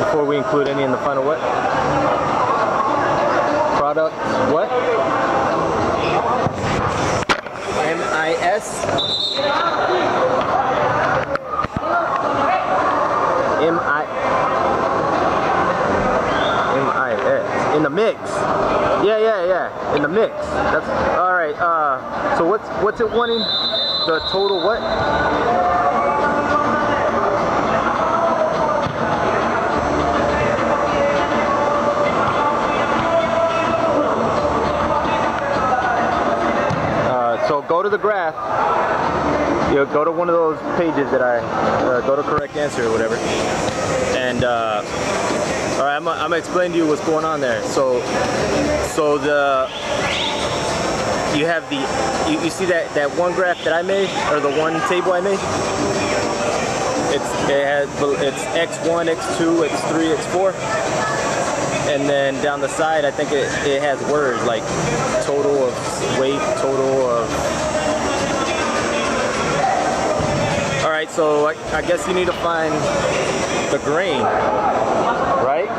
before we include any in the final what? Product what? M-I-S? M-I-S. In the mix. Yeah. In the mix. That's all right. So what's it wanting? The total what? So go to the graph. You know, go to one of those pages that I go to correct answer or whatever. And all right, I'm gonna explain to you what's going on there. So you have you see that one graph that I made, or the one table I made? It's x1, x2, x3, x4. And then down the side, I think it has words like total of weight, total of... Alright, so I guess you need to find the grain, right?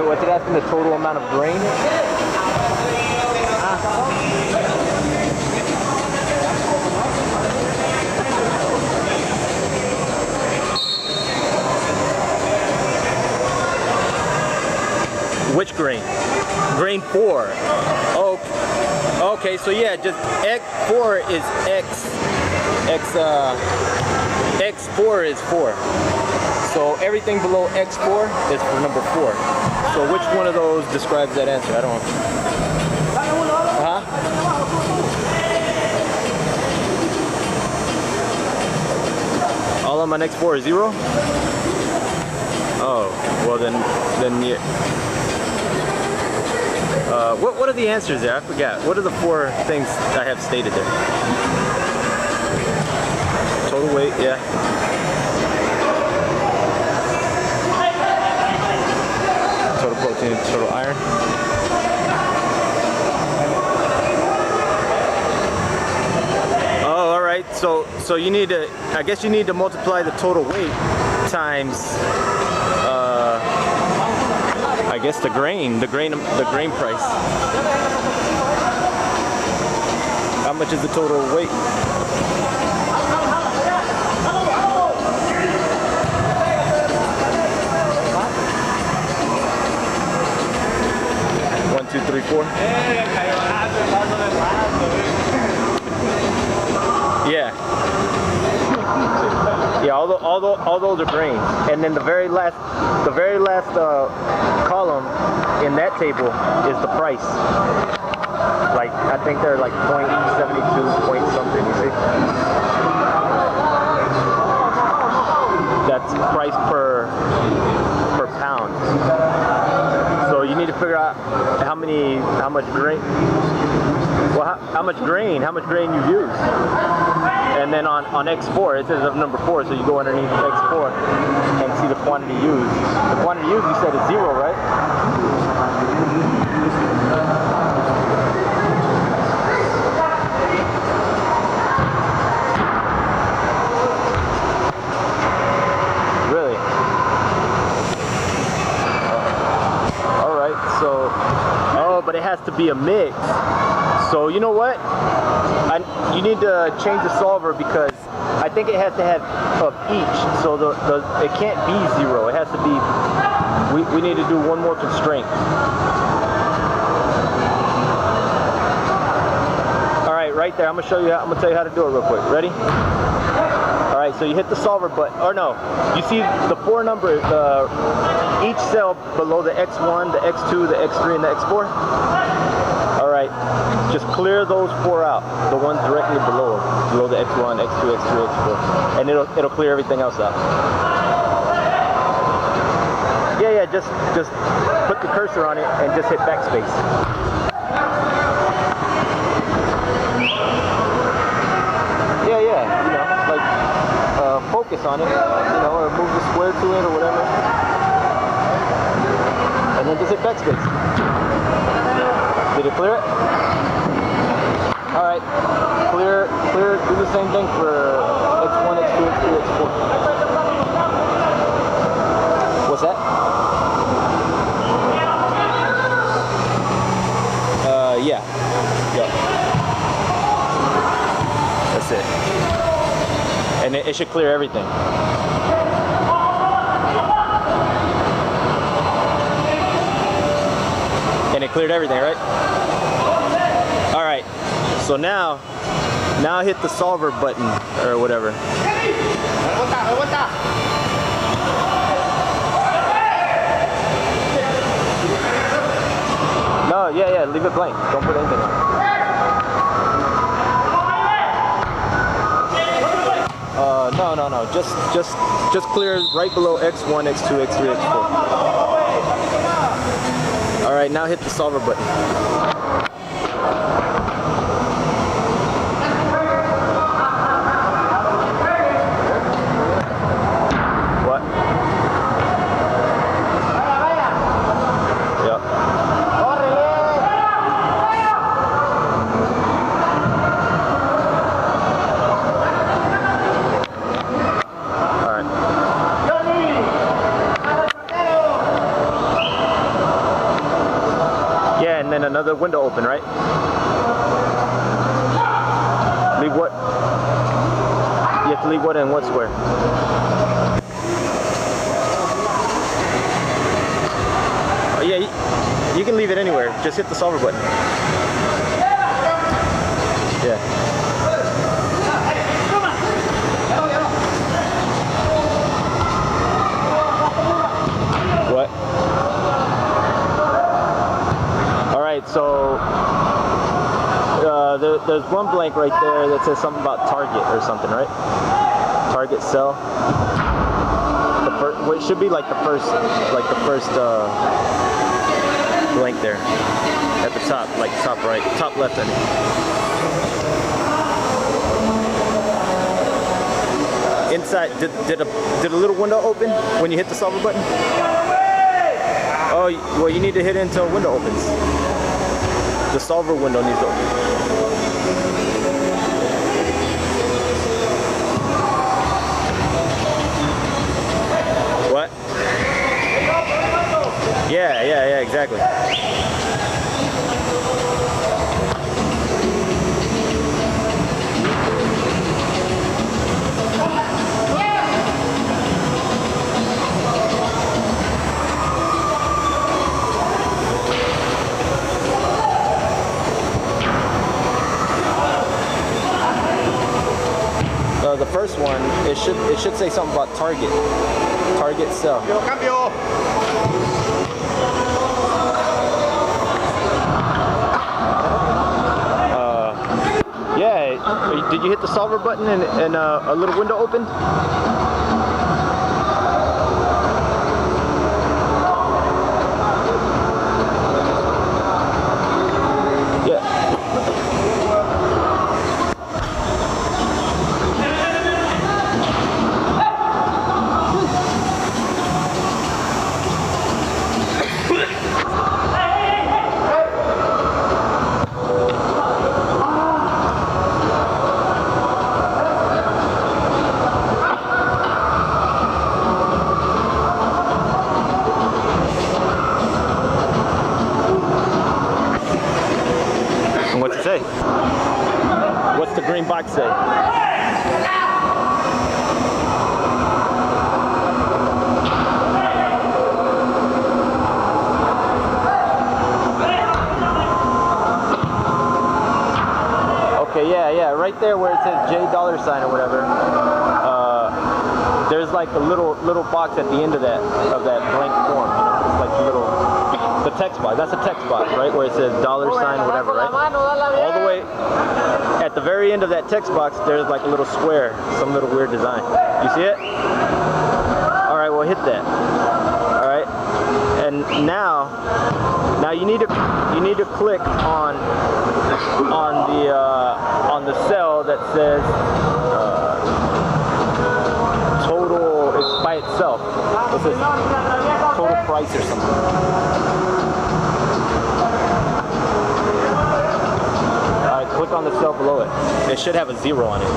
What's it asking, the total amount of grain? Which grain? Grain 4. Oh, okay. So yeah, just X4 is X4 is 4. So everything below X4 is for number 4. So which one of those describes that answer? I don't know. All on my next 4 is 0? Oh, well then yeah. What are the answers there? I forgot. What are the 4 things I have stated there? Total weight, yeah. Total protein, total iron. Oh, all right. So you need to, I guess you need to multiply the total weight times I guess the grain price. How much is the total weight? One, two, three, 4. Yeah. Yeah, all those are grains, and then the very last column in that table is the price. Like I think they're like 0.72 point something. You see? That's price per pound. So you need to figure out how much grain. Well, how much grain you use. And then on X4, it says of number 4, so you go underneath X4 and see the quantity used. The quantity used, you said, is 0, right? Really? All right, so, oh, but it has to be a mix. So you know what? You need to change the solver because I think it has to have of each. So it can't be 0. It has to be. We need to do one more constraint. All right, right there. I'm gonna show you. I'm gonna tell you how to do it real quick. Ready? All right. So you hit the solver button, or no? You see the 4 numbers. Each cell below the X1, the X2, the X3, and the X4. Alright, just clear those 4 out, the ones directly below the X1, X2, X3, X4, and it'll clear everything else out. Yeah, just put the cursor on it and just hit backspace. Yeah, you know, like focus on it, you know, or move the square to it or whatever, and then just hit backspace. Did it clear it? Alright, clear, do the same thing for X1, X2, X3, X4. What's that? should clear everything. And it cleared everything, right? All right, so now hit the solver button or whatever. No, yeah, leave it blank. Don't put anything on it. No. Just clear right below X1, X2, X3, X4. All right, now hit the solver button. What? Yep. And then another window open, right? Leave what? You have to leave what in what square? Oh, yeah, you can leave it anywhere. Just hit the solver button. Yeah. What? So there's one blank right there that says something about target or something, right? Target cell. Well, it should be like the first blank there at the top, like top right, top left. I mean. Inside, did a little window open when you hit the solver button? Oh, well, you need to hit it until a window opens. The solver window needs to open. What? Yeah, exactly. The first one, it should say something about target cell. Yeah, did you hit the solver button and a little window opened? What's it say? What's the green box say? Okay, yeah, right there where it says $J$ or whatever. There's like a little box at the end of that blank form. You know, it's like the little. The text box, that's a text box, right? Where it says $, whatever, right? All the way at the very end of that text box, there's like a little square, some little weird design. You see it? All right, well, hit that. All right, and now you need to click on the cell that says total. It's by itself. It says total price or something. Click on the cell below it. It should have a 0 on it.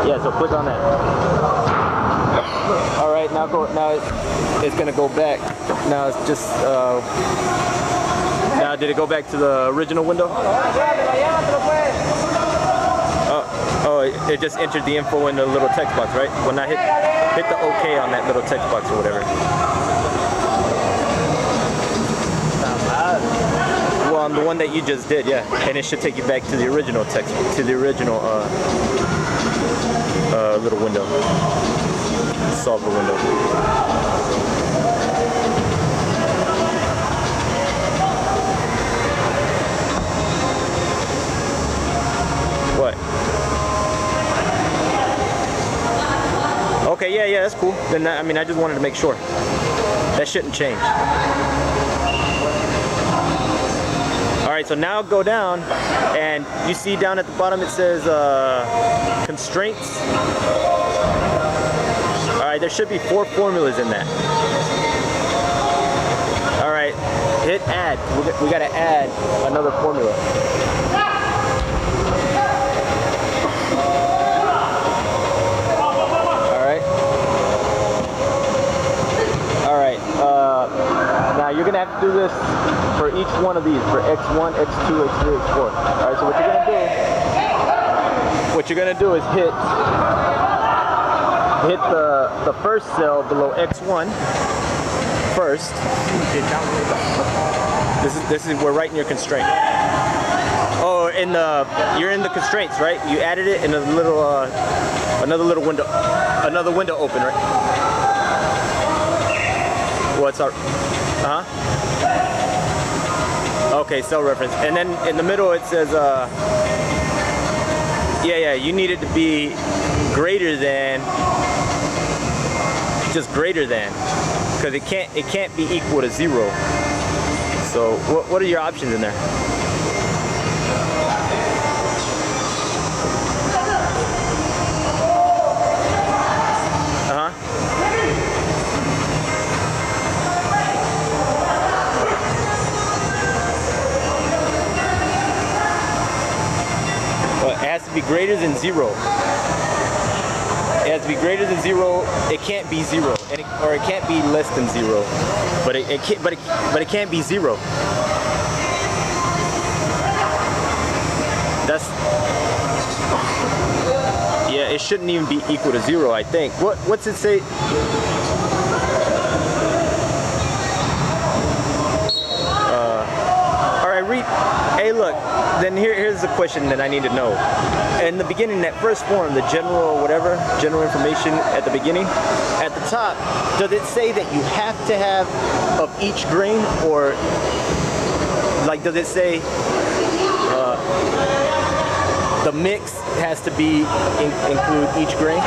Yeah, so click on that. All right, now it's gonna go back. Now it's just now did it go back to the original window? Oh, it just entered the info in the little text box, right? When I hit the OK on that little text box or whatever. Well, on the one that you just did, yeah. And it should take you back to the original text, to the original little window, solver window. What? Okay, yeah, that's cool. Then I mean, I just wanted to make sure. That shouldn't change. All right, so now go down, and you see down at the bottom it says constraints. All right, there should be 4 formulas in that. All right, hit add. We got to add another formula. Now you're gonna have to do this for each one of these, for X1, X2, X3, X4. All right, so what you're gonna do is hit the first cell below X1 first. This is we're writing your constraint. Oh, you're in the constraints, right? You added it in a little another window open, right? What's our okay, cell reference, and then in the middle it says yeah, you need it to be greater than, just greater than, because it can't be equal to 0. So what are your options in there? It has to be greater than 0. It has to be greater than 0. It can't be 0, or it can't be less than 0. But it can't be 0. Yeah, it shouldn't even be equal to 0, I think. What's it say? All right, read. Hey, look. Then here's the question that I need to know. In the beginning, that first form, the general information at the beginning, at the top, does it say that you have to have of each grain, or like does it say the mix has to be include each grain?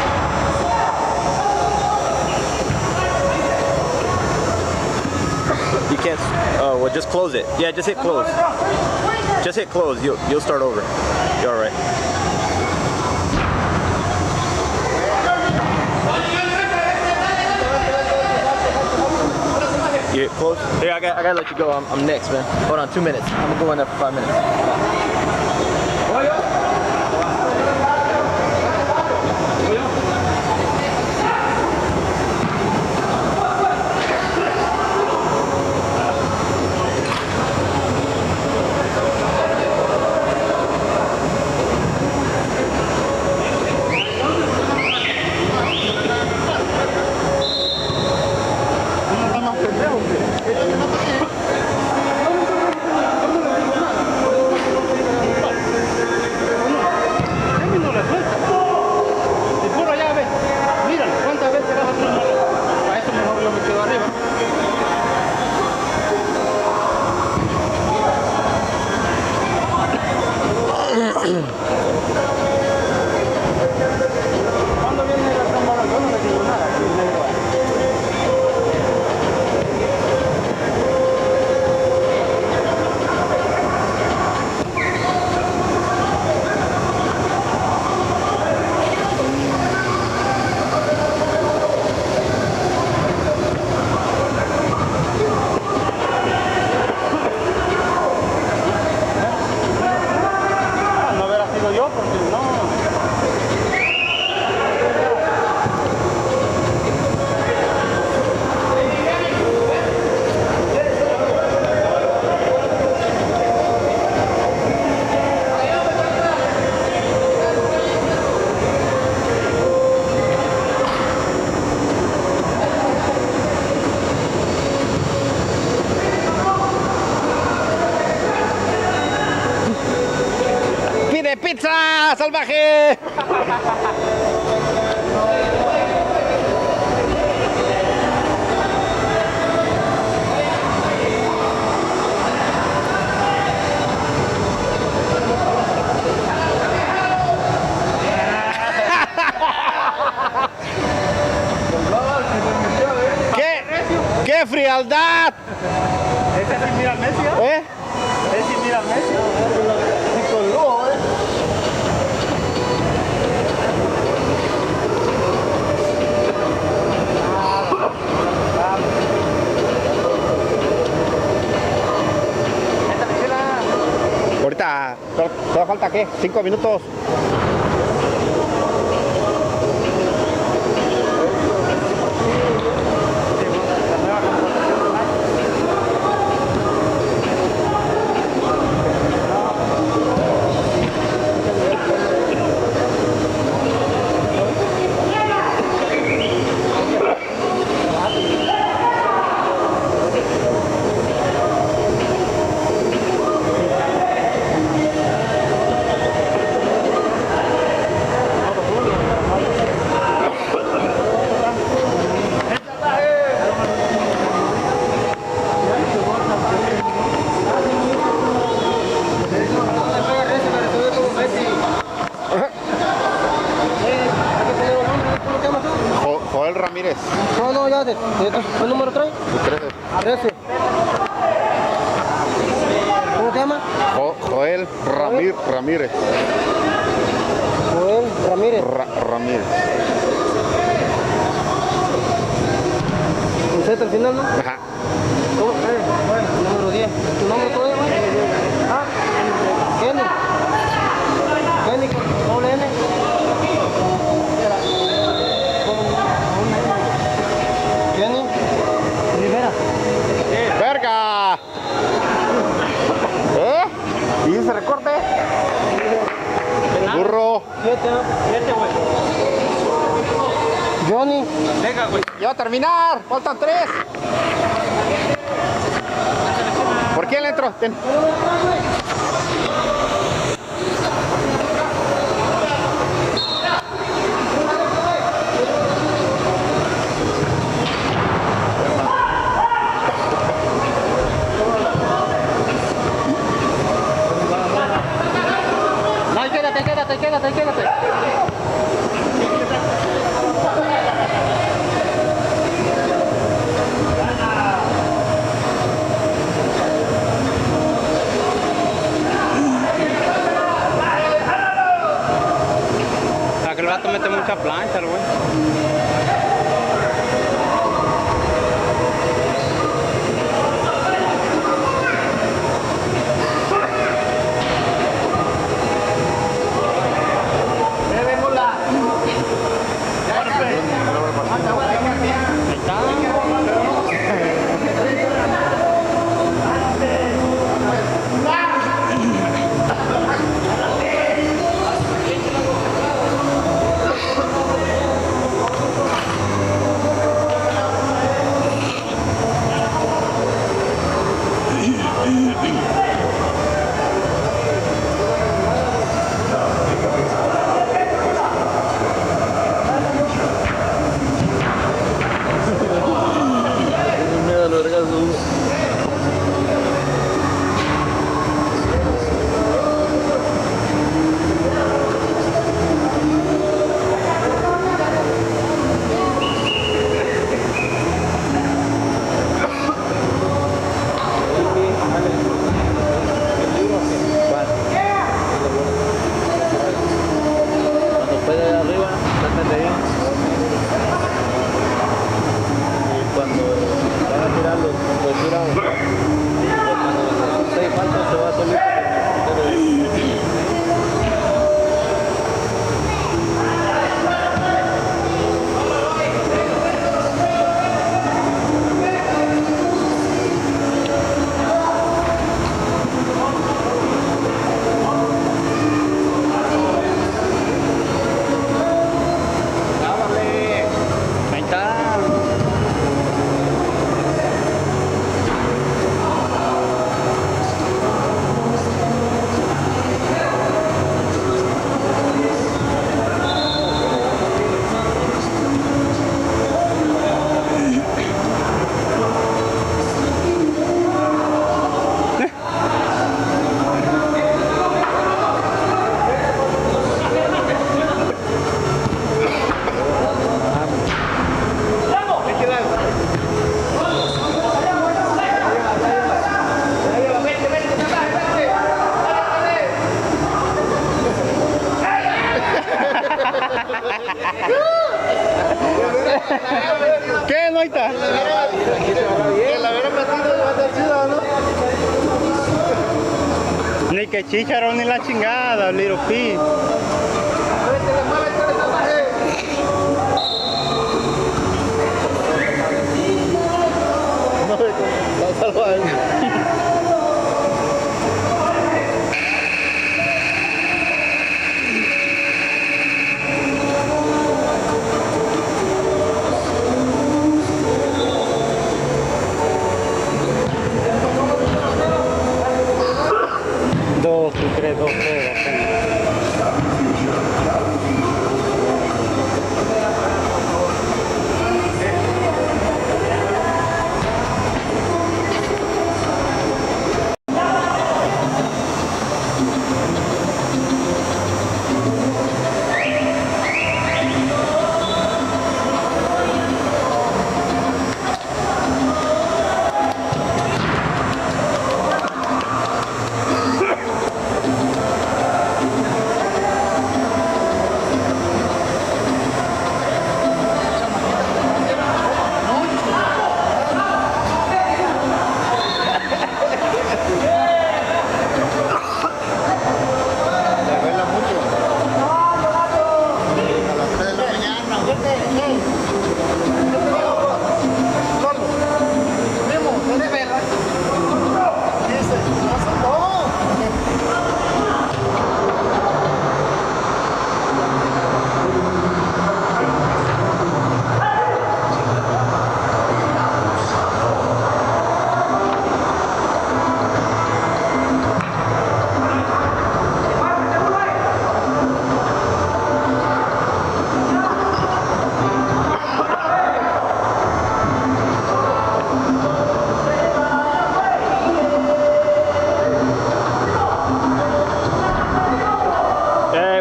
You can't. Oh, well, just close it. Yeah, just hit close. Just hit close. You'll start over. You're all right. You hit close. Here, I gotta let you go. I'm next, man. Hold on, 2 minutes. I'm gonna go in there for 5 minutes. salvaje! ¡Qué frialdad! Ese sí mira a Messi, ¿Eh? Ese sí mira a Messi. Y con lujo, Ahorita, ¿todavía falta qué? 5 minutos. Joel Ramírez. No, ya, ¿el número 3? 13. ¿Cómo se llama? Joel Ramírez. Joel Ramírez. Ramírez. ¿Un Z al final, no? Ajá. ¿Cómo? Bueno, número 10. ¿Tu nombre todavía, güey? Ah, Kenny. Kenny, doble N. Kenny Rivera. ¡Verga! ¿Eh? ¿Y ese recorte? Burro. 7, güey. Johnny. venga, güey. Ya va a terminar. Faltan 3. ¿Por quién le entró? Ten. Quédate. que chícharo ni la chingada, little pig. Dos y tres, dos, tres.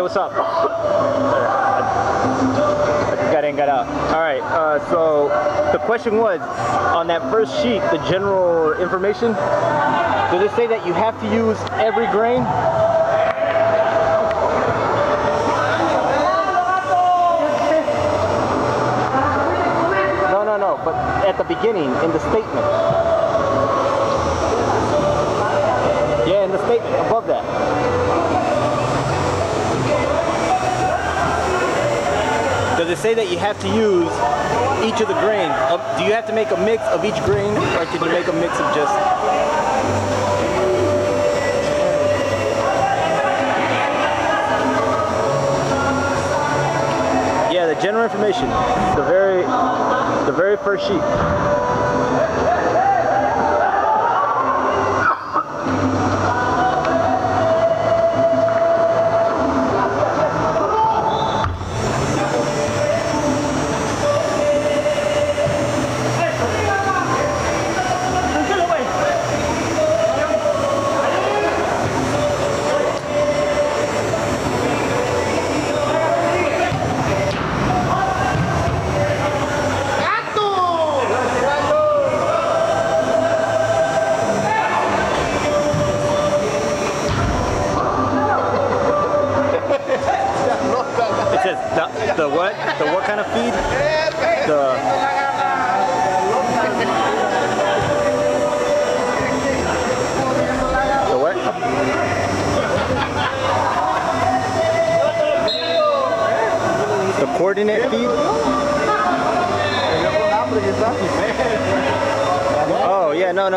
What's up? I just got in, got out. All right, so the question was, on that first sheet, the general information, does it say that you have to use every grain? No, but at the beginning, in the statement. Yeah, in the statement, above that. Does it say that you have to use each of the grains? Do you have to make a mix of each grain, or can you make a mix of just... Yeah, the general information, the very first sheet. The what? The what kind of feed? The what? The coordinate feed? Oh yeah, no.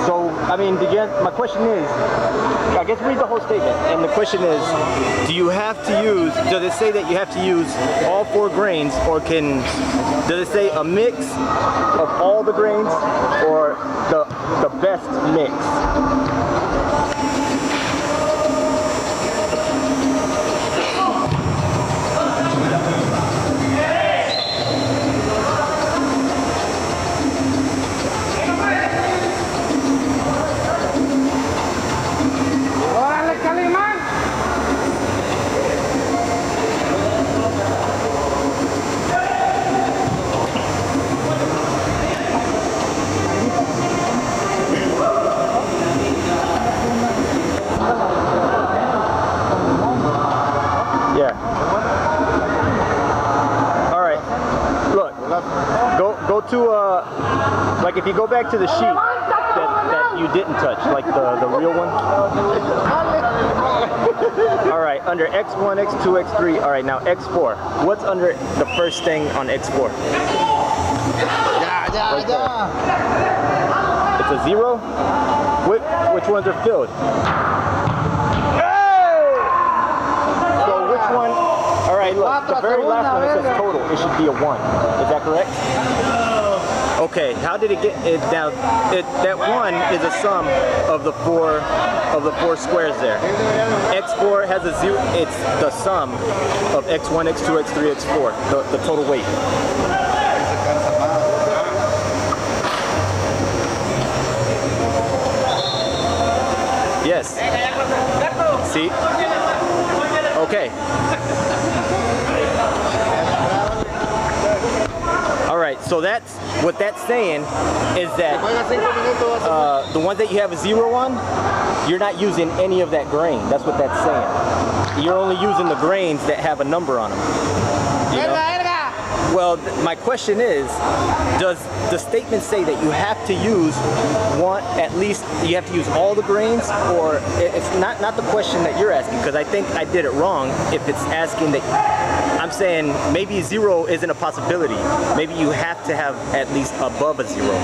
So I mean, my question is, I guess read the whole statement, and the question is, does it say that you have to use all 4 grains, or does it say a mix of all the grains, or the best mix? Like if you go back to the sheet that you didn't touch, like the real one. All right, under X1, X2, X3. All right, now X4. What's under the first thing on X4? Right there. It's a 0. Which ones are filled? Hey! So which one? All right, look, the very last one it says total. It should be a 1. Is that correct? Okay, how did it get it down? That 1 is a sum of the four squares there. X4 has a 0. It's the sum of X1, X2, X3, X4. The total weight. Yes. See? Okay. All right, so that's what that's saying is that the ones that you have a 0 on, you're not using any of that grain. That's what that's saying. You're only using the grains that have a number on them. You know? Well, my question is, does the statement say that you have to use at least you have to use all the grains, or it's not the question that you're asking, because I think I did it wrong if it's asking that. I'm saying maybe 0 isn't a possibility. Maybe you have to have at least above a 0.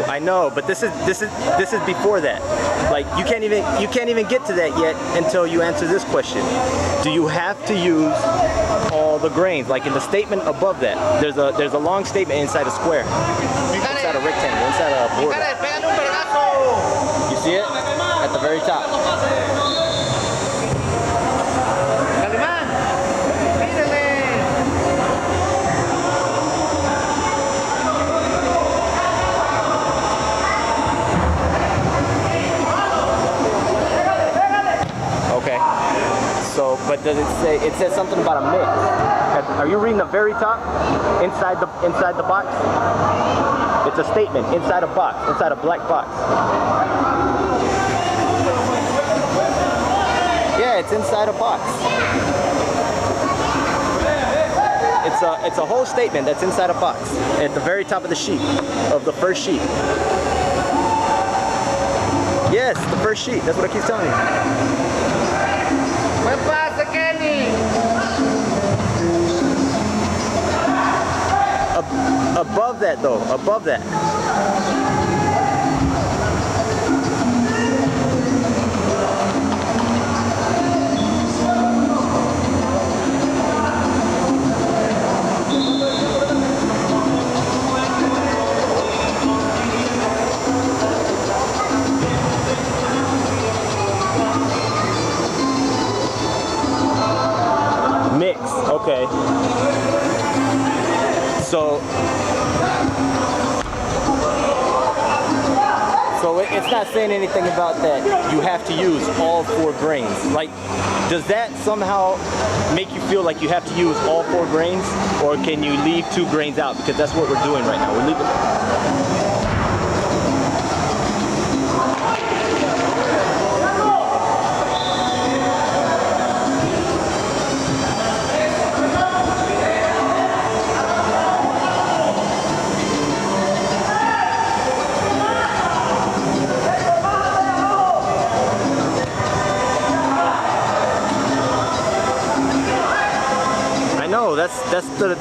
I know, but this is before that. Like you can't even get to that yet until you answer this question. Do you have to use all the grains? Like in the statement above that, there's a long statement inside a square, inside a rectangle, inside a border. You see it at the very top. So, but does it say? It says something about a mix. Are you reading the very top? Inside the box? It's a statement inside a box, inside a black box. Yeah, it's inside a box. It's a whole statement that's inside a box at the very top of the sheet, of the first sheet. Yes, the first sheet. That's what I keep telling you. ¿Qué pasa, Kenny? Above that though, above that. Mix, okay. So it's not saying anything about that you have to use all 4 grains. Like, does that somehow make you feel like you have to use all 4 grains, or can you leave 2 grains out? Because that's what we're doing right now. We're leaving.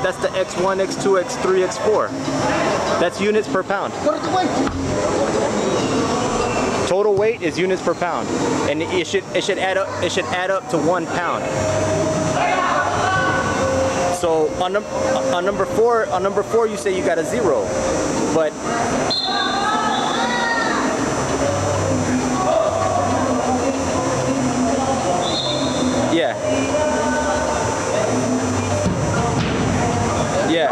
That's the X1, X2, X3, X4. That's units per pound. Total weight is units per pound, and it should add up to 1 pound. So on number four you say you got a 0, but yeah. Yeah.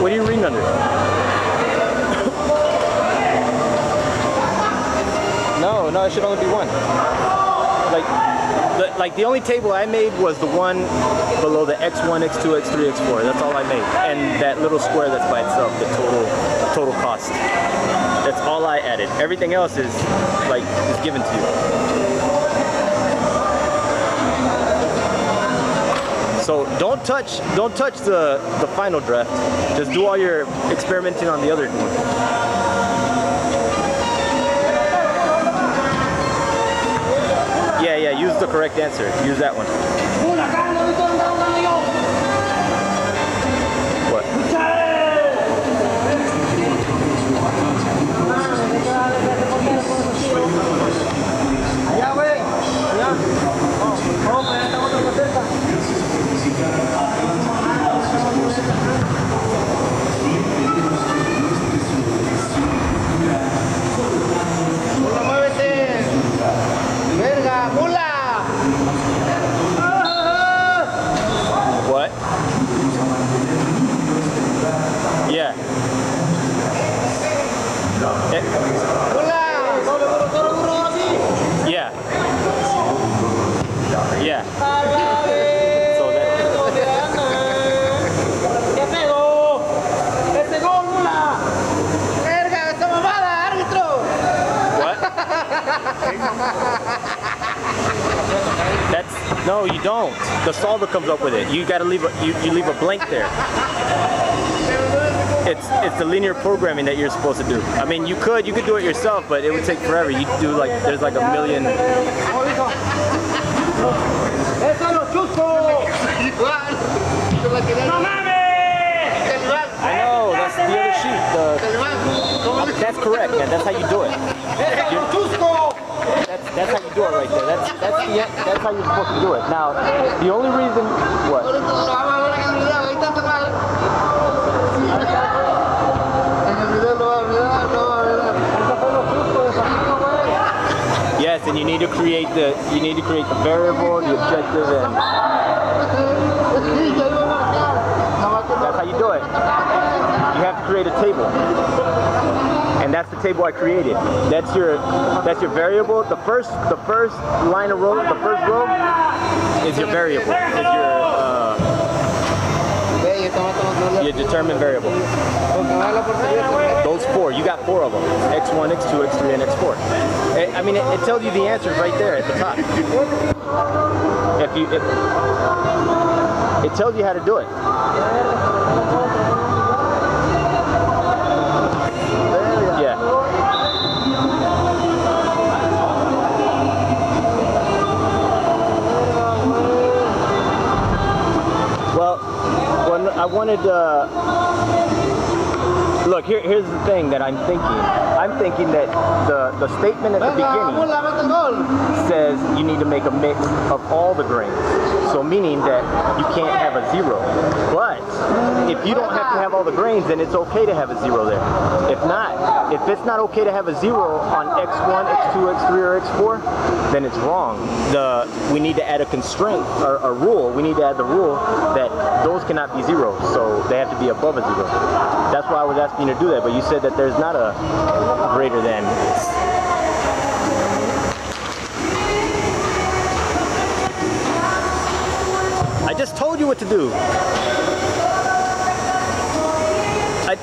What are you reading under? No, it should only be one. Like the only table I made was the one below the X1, X2, X3, X4. That's all I made. And that little square that's by itself, the total cost. That's all I added. Everything else is given to you. So don't touch the final draft. Just do all your experimenting on the other one. Yeah, use the correct answer. Use that one. What? Allá, güey. Allá. Vamos, allá estamos más cerca. Mula, muévete. Verga, mula. What? Yeah. Mula. Yeah. Yeah. So ¿Qué pegó? ¡Ese gol, mula! ¡Verga, esa mamada, árbitro! What? No, you don't. The solver comes up with it. You gotta leave you leave a blank there. It's the linear programming that you're supposed to do. I mean, you could do it yourself, but it would take forever. You do there's like a million. ¡Eso es lo chusco! ¡No mames! I know, that's the other sheet. That's correct, man. That's how you do it. That's how you do it right there. That's how you're supposed to do it. Now, the only reason what? Yes, and you need to create the variable, the objective, and that's how you do it. You have to create a table, and that's the table I created. That's your variable. The first line of row, the first row is your variable. Is your determined variable. Those four, you got four of them. X1, X2, X3, and X4. I mean, it tells you the answers right there at the top. It tells you how to do it. Yeah. Well, when I wanted look, here's the thing that I'm thinking. I'm thinking that the statement at the beginning says you need to make a mix of all the grains. So meaning that you can't have a zero. But if you don't have to have all the grains, then it's okay to have a zero there. If it's not okay to have a zero on X1, X2, X3, or X4, then it's wrong. We need to add a constraint or a rule. We need to add the rule that those cannot be zeros, so they have to be above a zero. That's why I was asking you to do that, but you said that there's not a greater than. I just told you what to do.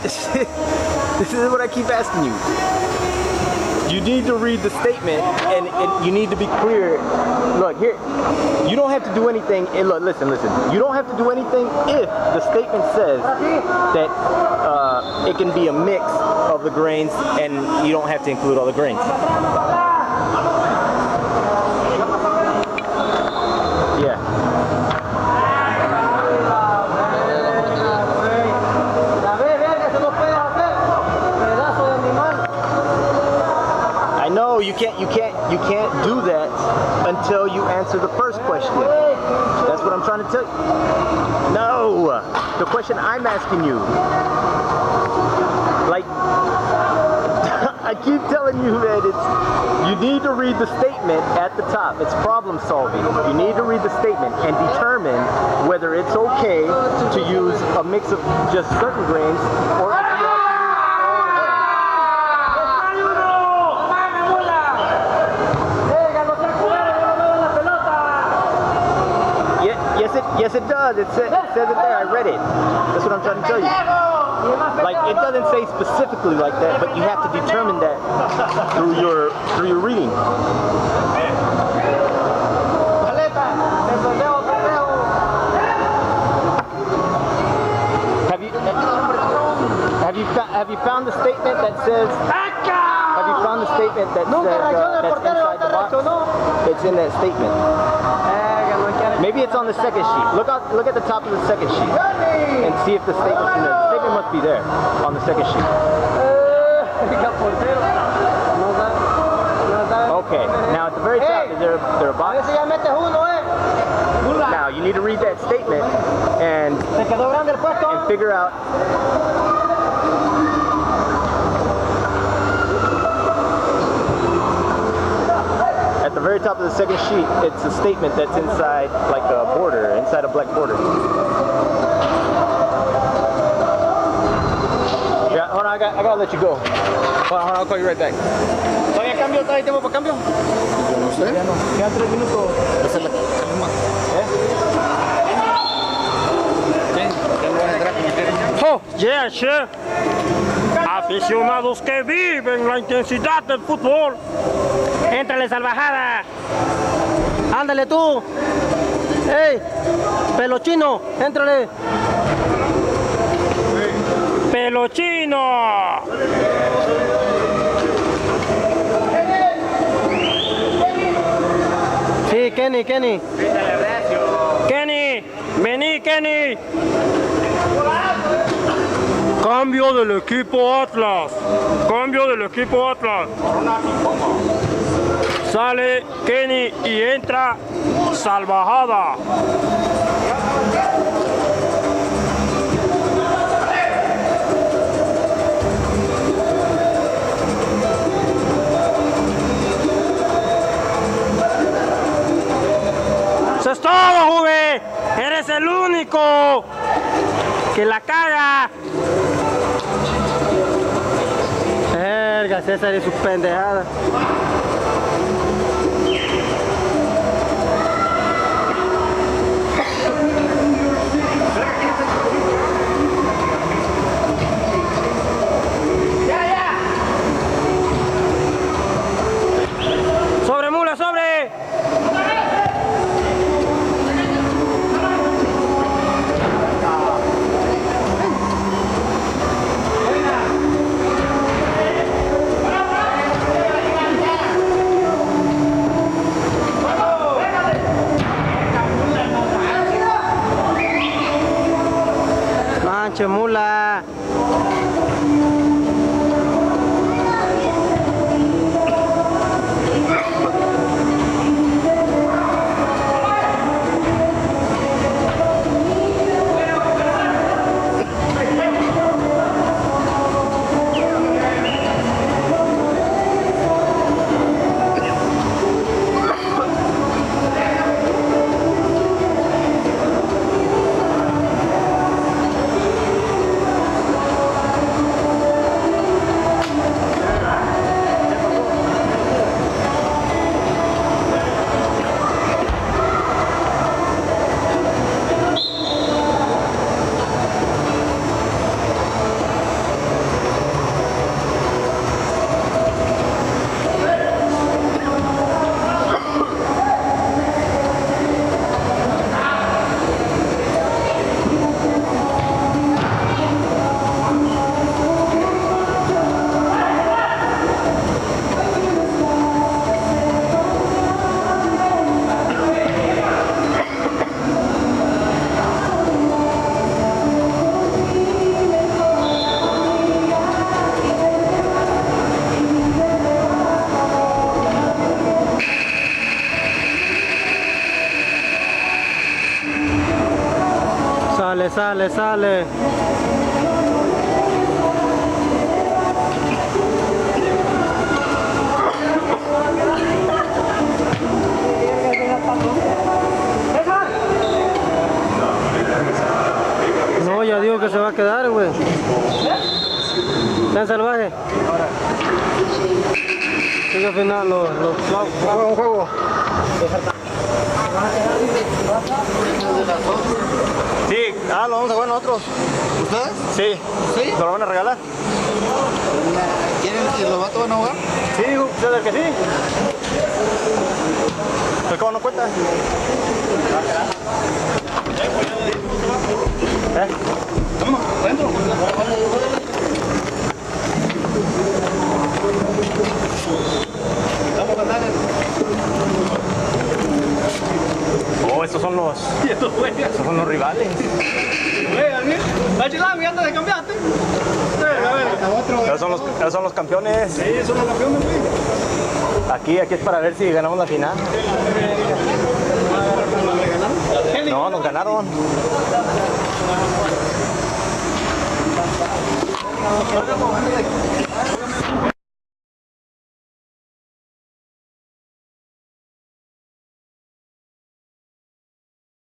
This is what I keep asking you. You need to read the statement, and you need to be clear. Look, here, you don't have to do anything. And look, listen. You don't have to do anything if the statement says that it can be a mix of the grains, and you don't have to include all the grains. Yeah. No, you can't do that until you answer the first question. That's what I'm trying to tell you. No, the question I'm asking you. Like, I keep telling you that you need to read the statement at the top. It's problem solving. You need to read the statement and determine whether it's okay to use a mix of just certain grains or if you have to use all of them. Yes, it does. It says it there. I read it. That's what I'm trying to tell you. Like, it doesn't say specifically like that, but you have to determine that through your reading. Have you found the statement that says? Have you found the statement that says that's inside the box? It's in that statement. Maybe it's on the second sheet. Look at the top of the second sheet and see if the statement's in there. The statement must be there on the second sheet. Okay. Now at the very top, is there a box? Now you need to read that statement and figure out. At the very top of the second sheet, it's a statement that's inside like a border, inside a black border. Yeah, hold on, I gotta let you go. Hold on, I'll call you right back. ¿Todavía cambio? ¿Todavía tiempo para cambio? No sé. Quedan 3 minutos. Esa es la calma. Oh, yeah, sure. Aficionados que viven la intensidad del fútbol. Éntrale, salvajada. Ándale tú. ¡Ey! Pelo chino, éntrale. Pelo chino. Sí, Kenny. Kenny, vení, Kenny. Cambio del equipo Atlas. Sale Kenny y entra Salvajada. Eso es todo, Juve. Eres el único que la caga. Verga, César y sus pendejadas. Sobre, mula, sobre. Manche mula. Sale. No, ya digo que se va a quedar, güey. ¿Tan salvaje? Sigue al final los Un juego. Sí, lo vamos a jugar nosotros. ¿Ustedes? Sí. ¿Sí? ¿Nos lo van a regalar? ¿Quieren que los vatos van a jugar? Sí, ¿sabes que sí? ¿Pero cómo no cuenta? Vámonos, adentro. Vamos a ganar. Oh, estos son los rivales. ¿Ya andas de cambiarte? Esos son los campeones. Sí, son los campeones, güey. Aquí es para ver si ganamos la final. No, nos ganaron.